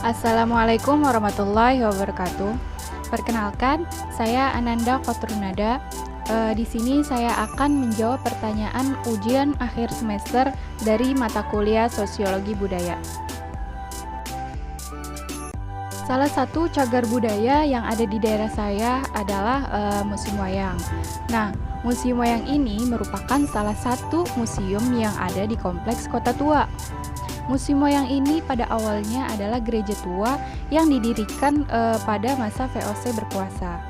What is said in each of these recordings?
Assalamualaikum warahmatullahi wabarakatuh. Perkenalkan, saya Ananda Kotrunada. Di sini saya akan menjawab pertanyaan ujian akhir semester dari mata kuliah Sosiologi Budaya. Salah satu cagar budaya yang ada di daerah saya adalah Museum Wayang. Nah, Museum Wayang ini merupakan salah satu museum yang ada di Kompleks Kota Tua. Museum Wayang ini pada awalnya adalah gereja tua yang didirikan pada masa VOC berkuasa.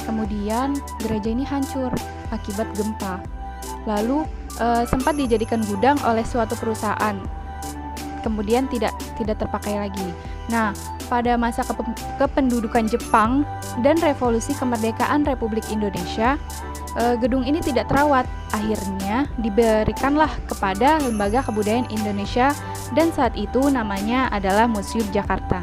Kemudian gereja ini hancur akibat gempa. Lalu sempat dijadikan gudang oleh suatu perusahaan. Kemudian tidak terpakai lagi. Nah, pada masa kependudukan Jepang dan revolusi kemerdekaan Republik Indonesia, gedung ini tidak terawat. Akhirnya diberikanlah kepada Lembaga Kebudayaan Indonesia dan saat itu namanya adalah Museum Jakarta.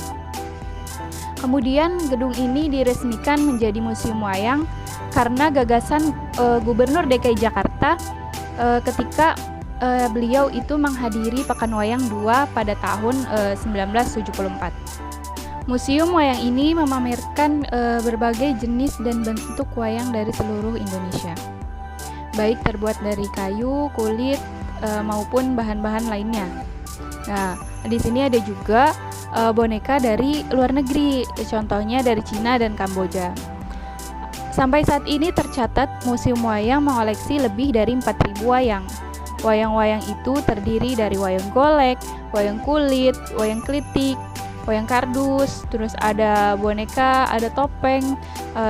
Kemudian gedung ini diresmikan menjadi Museum Wayang karena gagasan Gubernur DKI Jakarta ketika beliau itu menghadiri Pekan Wayang II pada tahun 1974. Museum Wayang ini memamerkan berbagai jenis dan bentuk wayang dari seluruh Indonesia, baik terbuat dari kayu, kulit, maupun bahan-bahan lainnya. Nah, di sini ada juga boneka dari luar negeri, contohnya dari Cina dan Kamboja. Sampai saat ini tercatat Museum Wayang mengoleksi lebih dari 4.000 wayang. Wayang-wayang itu terdiri dari wayang golek, wayang kulit, wayang klitik, wayang kardus, terus ada boneka, ada topeng,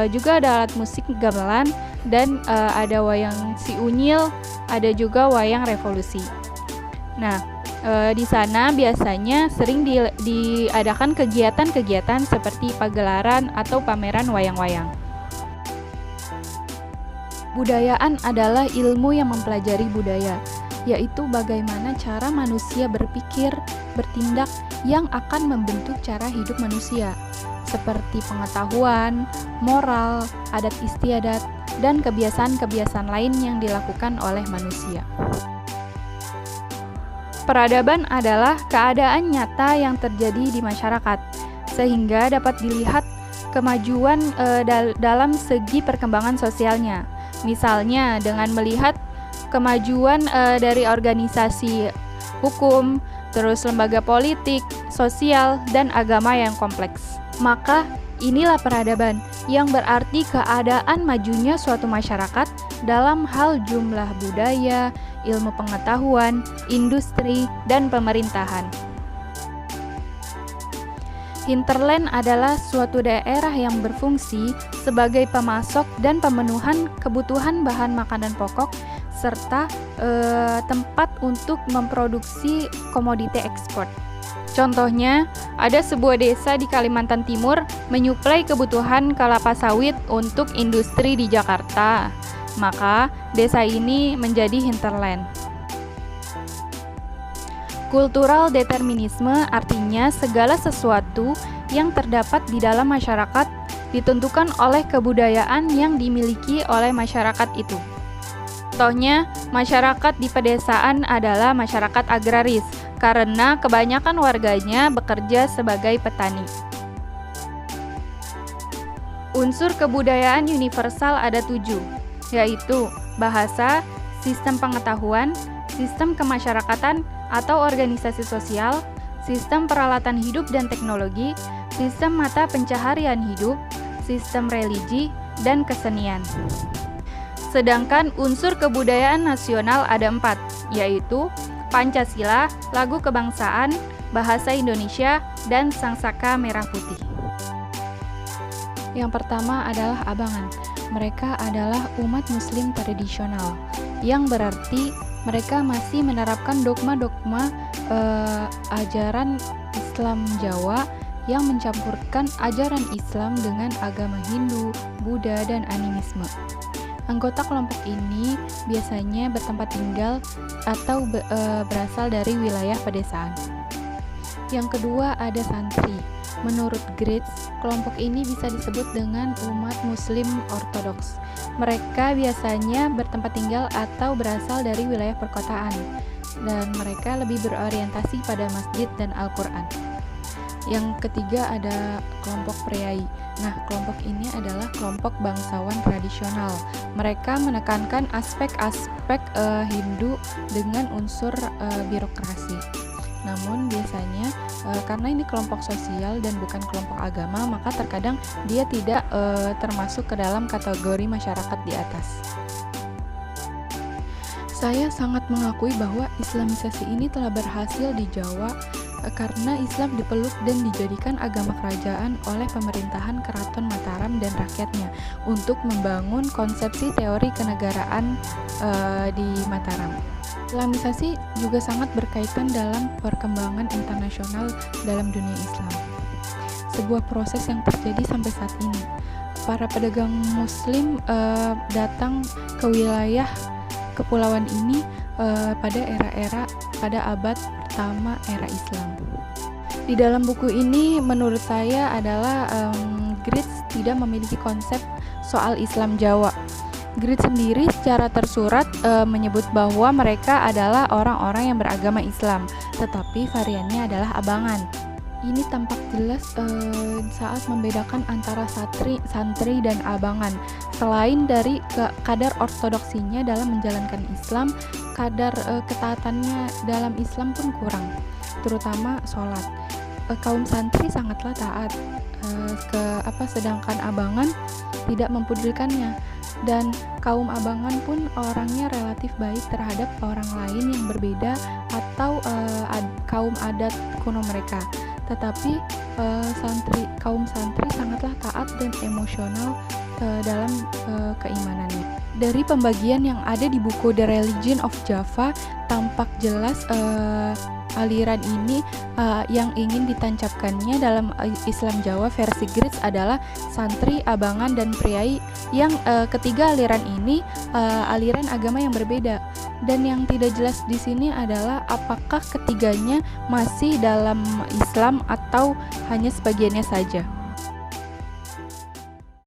juga ada alat musik gamelan, dan ada wayang si unyil, ada juga wayang revolusi. Nah, di sana biasanya sering diadakan kegiatan-kegiatan seperti pagelaran atau pameran wayang-wayang. Budayaan adalah ilmu yang mempelajari budaya, yaitu bagaimana cara manusia berpikir, bertindak yang akan membentuk cara hidup manusia, seperti pengetahuan, moral, adat istiadat, dan kebiasaan-kebiasaan lain yang dilakukan oleh manusia. Peradaban adalah keadaan nyata yang terjadi di masyarakat, sehingga dapat dilihat kemajuan dalam segi perkembangan sosialnya. Misalnya dengan melihat kemajuan dari organisasi hukum, terus lembaga politik, sosial, dan agama yang kompleks. Maka inilah peradaban, yang berarti keadaan majunya suatu masyarakat dalam hal jumlah budaya, ilmu pengetahuan, industri, dan pemerintahan. Hinterland adalah suatu daerah yang berfungsi sebagai pemasok dan pemenuhan kebutuhan bahan makanan pokok serta tempat untuk memproduksi komoditi ekspor. Contohnya, ada sebuah desa di Kalimantan Timur menyuplai kebutuhan kelapa sawit untuk industri di Jakarta. Maka, desa ini menjadi hinterland. Kultural determinisme artinya segala sesuatu yang terdapat di dalam masyarakat ditentukan oleh kebudayaan yang dimiliki oleh masyarakat itu. Contohnya, masyarakat di pedesaan adalah masyarakat agraris karena kebanyakan warganya bekerja sebagai petani. Unsur kebudayaan universal ada 7, yaitu bahasa, sistem pengetahuan, sistem kemasyarakatan atau organisasi sosial, sistem peralatan hidup dan teknologi, sistem mata pencaharian hidup, sistem religi, dan kesenian. Sedangkan unsur kebudayaan nasional ada 4, yaitu Pancasila, lagu kebangsaan, bahasa Indonesia, dan Sangsaka Merah Putih. Yang pertama adalah Abangan. Mereka adalah umat muslim tradisional, yang berarti mereka masih menerapkan dogma-dogma ajaran Islam Jawa yang mencampurkan ajaran Islam dengan agama Hindu, Buddha, dan animisme. Anggota kelompok ini biasanya bertempat tinggal atau berasal dari wilayah pedesaan. Yang kedua ada santri. Menurut Graetz, kelompok ini bisa disebut dengan umat muslim ortodoks. Mereka biasanya bertempat tinggal atau berasal dari wilayah perkotaan, dan mereka lebih berorientasi pada masjid dan Al-Quran. Yang ketiga ada kelompok priai. Nah, kelompok ini adalah kelompok bangsawan tradisional. Mereka menekankan aspek-aspek Hindu dengan unsur birokrasi. Namun biasanya karena ini kelompok sosial dan bukan kelompok agama, maka terkadang dia tidak termasuk ke dalam kategori masyarakat di atas. Saya sangat mengakui bahwa Islamisasi ini telah berhasil di Jawa karena Islam dipeluk dan dijadikan agama kerajaan oleh pemerintahan Keraton Mataram dan rakyatnya untuk membangun konsepsi teori kenegaraan di Mataram. Islamisasi juga sangat berkaitan dalam perkembangan internasional dalam dunia Islam. Sebuah proses yang terjadi sampai saat ini. Para pedagang Muslim datang ke wilayah kepulauan ini pada abad pertama era Islam. Di dalam buku ini menurut saya adalah Gritz tidak memiliki konsep soal Islam Jawa. Gritz sendiri secara tersurat menyebut bahwa mereka adalah orang-orang yang beragama Islam, tetapi variannya adalah abangan. Ini tampak jelas saat membedakan antara santri dan abangan. Selain dari kadar ortodoksinya dalam menjalankan Islam, kadar ketaatannya dalam Islam pun kurang, terutama sholat. Kaum santri sangatlah taat, sedangkan abangan tidak mempedulikannya. Dan kaum abangan pun orangnya relatif baik terhadap orang lain yang berbeda atau kaum adat kuno mereka. Tetapi kaum santri sangatlah taat dan emosional dalam keimanannya. Dari pembagian yang ada di buku The Religion of Java, tampak jelas aliran ini yang ingin ditancapkannya dalam Islam Jawa versi Gritz adalah santri, abangan, dan priai. Yang ketiga aliran ini aliran agama yang berbeda. Dan yang tidak jelas di sini adalah apakah ketiganya masih dalam Islam atau hanya sebagiannya saja.